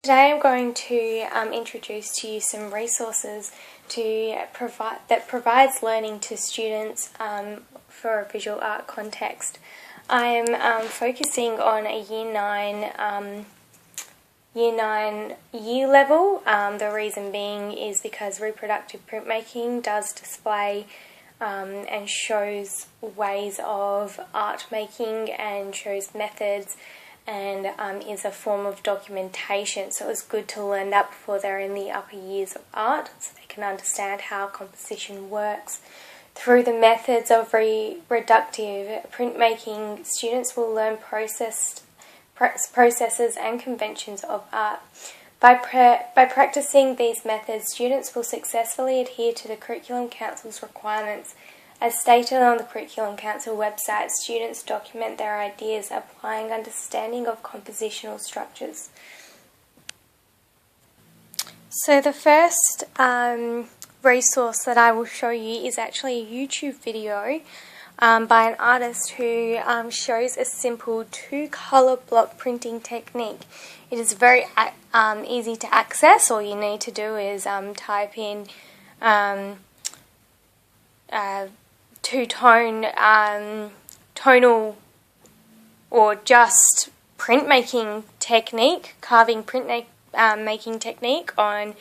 Today I'm going to introduce to you some resources that provides learning to students for a visual art context. I'm focusing on a Year 9 year level. The reason being is because reproductive printmaking does display and shows ways of art making and shows methods and is a form of documentation, so it's good to learn that before they're in the upper years of art so they can understand how composition works. Through the methods of reductive printmaking, students will learn processes and conventions of art. By practicing these methods, students will successfully adhere to the Curriculum Council's requirements. As stated on the Curriculum Council website, students document their ideas applying understanding of compositional structures. So the first resource that I will show you is actually a YouTube video by an artist who shows a simple two-colour block printing technique. It is very easy to access. All you need to do is type in two-tone, tonal, or just printmaking technique, carving making technique on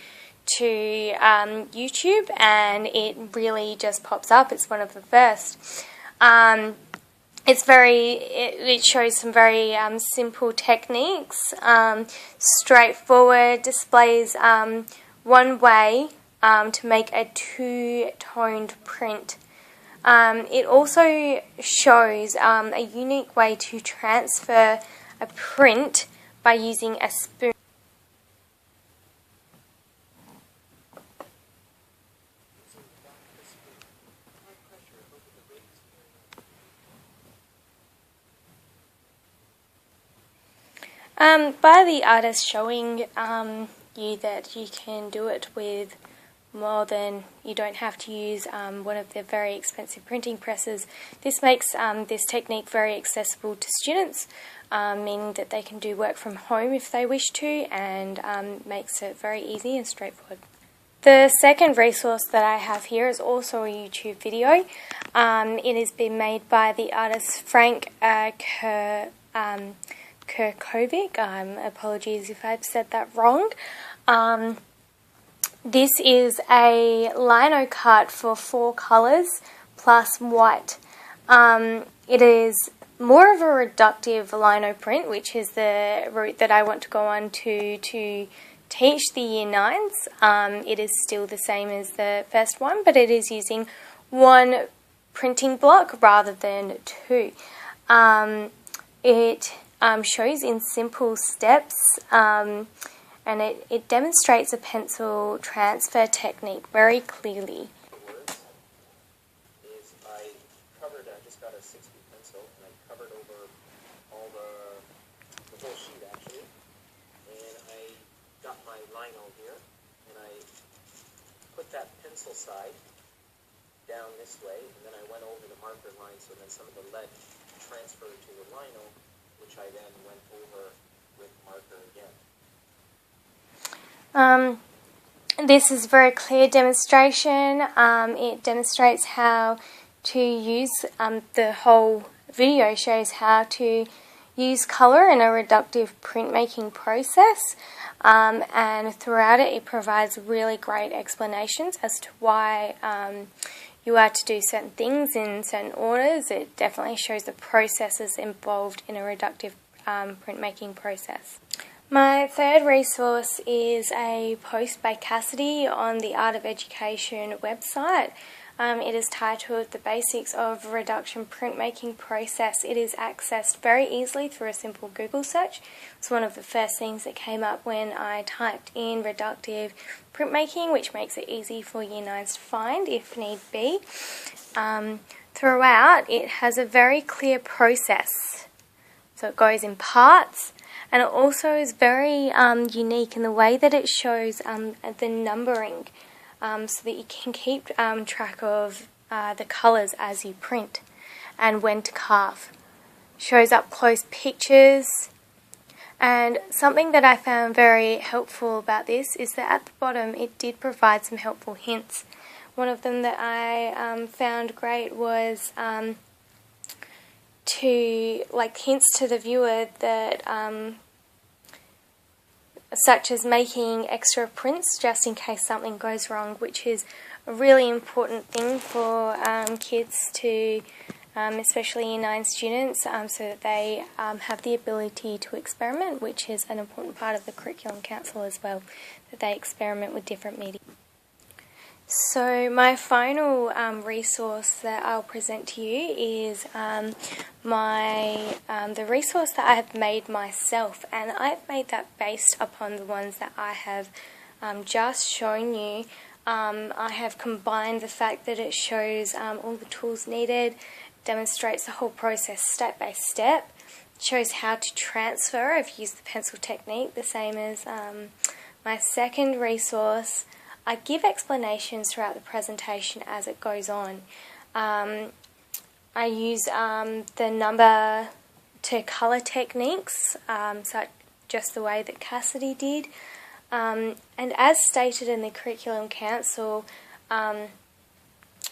to YouTube, and it really just pops up. It's one of the first. It shows some very simple techniques, straightforward, displays one way to make a two-toned print. It also shows a unique way to transfer a print by using a spoon. By the artist showing you that you can do it with more than, you don't have to use one of the very expensive printing presses. This makes this technique very accessible to students, meaning that they can do work from home if they wish to, and makes it very easy and straightforward. The second resource that I have here is also a YouTube video. It has been made by the artist Frank Kirkovic. Apologies if I've said that wrong. This is a lino cut for 4 colours plus white. It is more of a reductive lino print, which is the route that I want to go on to teach the Year 9s. It is still the same as the first one, but it is using 1 printing block rather than 2. It shows in simple steps, and it demonstrates a pencil transfer technique very clearly. I just got a 6B pencil and I covered over all the whole sheet actually, and I got my lino here and I put that pencil side down this way, and then I went over the marker line so then some of the lead transferred to the lino, which I then went over with marker again. This is a very clear demonstration. It demonstrates how to use, the whole video shows how to use colour in a reductive printmaking process, and throughout it provides really great explanations as to why you are to do certain things in certain orders. It definitely shows the processes involved in a reductive printmaking process. My third resource is a post by Cassidy on the Art of Education website. It is titled The Basics of Reduction Printmaking Process. It is accessed very easily through a simple Google search. It's one of the first things that came up when I typed in reductive printmaking, which makes it easy for Year 9s to find if need be. Throughout, it has a very clear process. So it goes in parts, and it also is very unique in the way that it shows the numbering, so that you can keep track of the colours as you print and when to carve. Shows up close pictures, And something that I found very helpful about this is that at the bottom it did provide some helpful hints. One of them that I found great was hints to the viewer that such as making extra prints just in case something goes wrong, which is a really important thing for kids to, especially Year 9 students, so that they have the ability to experiment, which is an important part of the Curriculum Council as well, that they experiment with different media. So my final resource that I'll present to you is the resource that I have made myself, and I've made that based upon the ones that I have just shown you. I have combined the fact that it shows all the tools needed, demonstrates the whole process step by step, shows how to transfer. I've used the pencil technique, the same as my second resource. I give explanations throughout the presentation as it goes on. I use the number to colour techniques, just the way that Cassidy did. And as stated in the Curriculum Council,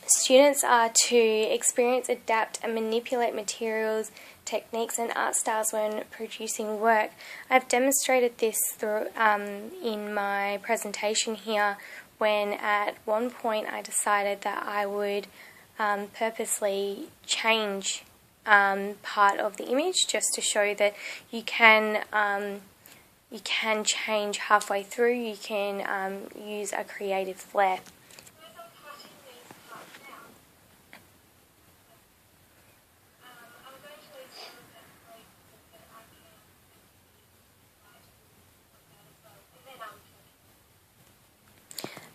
students are to experience, adapt and manipulate materials, techniques and art styles when producing work. I've demonstrated this through in my presentation here, when at one point I decided that I would purposely change part of the image just to show that you can change halfway through, you can use a creative flair.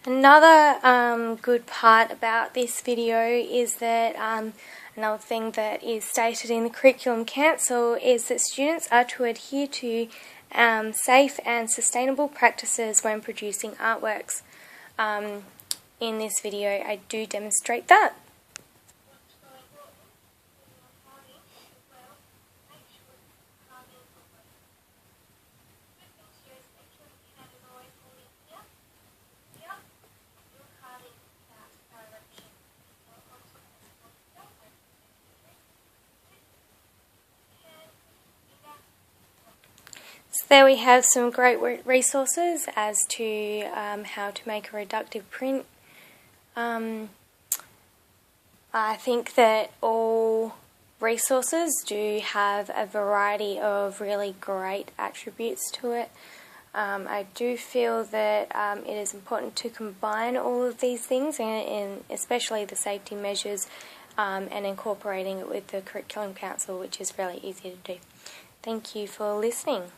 Another good part about this video is that another thing that is stated in the Curriculum Council is that students are to adhere to safe and sustainable practices when producing artworks. In this video I do demonstrate that. So there we have some great resources as to how to make a reductive print. I think that all resources do have a variety of really great attributes to it. I do feel that it is important to combine all of these things, and especially the safety measures, and incorporating it with the Curriculum Council, which is really easy to do. Thank you for listening.